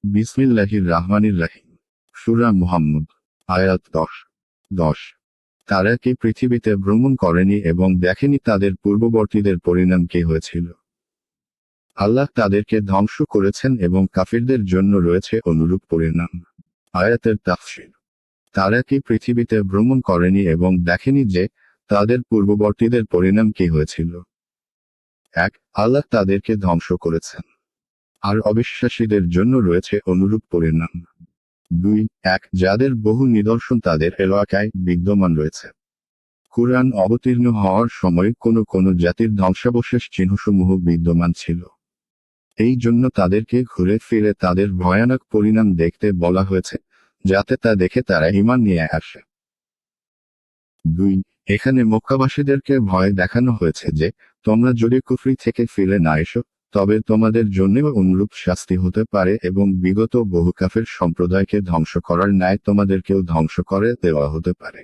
বিসমিল্লাহির রাহমানির রাহিম। সূরা মুহাম্মদ। আয়াত 10। তারা কি পৃথিবীতে ভ্রমণ করেনি এবং দেখেনি তাদের পূর্ববর্তীদের পরিণাম কি হয়েছিল? আল্লাহ তাদেরকে ধ্বংস করেছেন এবং কাফিরদের জন্য রয়েছে অনুরূপ পরিণাম। আয়াতের তাফসীর। তারা কি পৃথিবীতে ভ্রমণ করেনি এবং দেখেনি যে তাদের পূর্ববর্তীদের পরিণাম কি হয়েছিল? 1. আল্লাহ তাদেরকে ধ্বংস করেছেন, আর অবিশ্বাসীদের জন্য রয়েছে অনুরূপ পরিণাম। 2. যাদের বহু নিদর্শন তাদের এলাকায় বিদ্যমান রয়েছে। কুরআন অবতীর্ণ হওয়ার সময় কোনো জাতির ধ্বংসাবশেষ চিহ্নসমূহ বিদ্যমান ছিল। এই জন্য তাদেরকে ঘুরে ফিরে তাদের ভয়ানক পরিণাম দেখতে বলা হয়েছে, যাতে তা দেখে তারা ঈমান নিয়ে আসে। 2. এখানে মক্কাবাসীদেরকে ভয় দেখানো হয়েছে যে, তোমরা যদি কুফরি থেকে ফিরে না এসো, তবে তোমাদের জন্যও অনুরূপ শাস্তি হতে পারে এবং বিগত বহু কাফের সম্প্রদায়কে ধ্বংস করার ন্যায় তোমাদেরকেও ধ্বংস করে দেওয়া হতে পারে।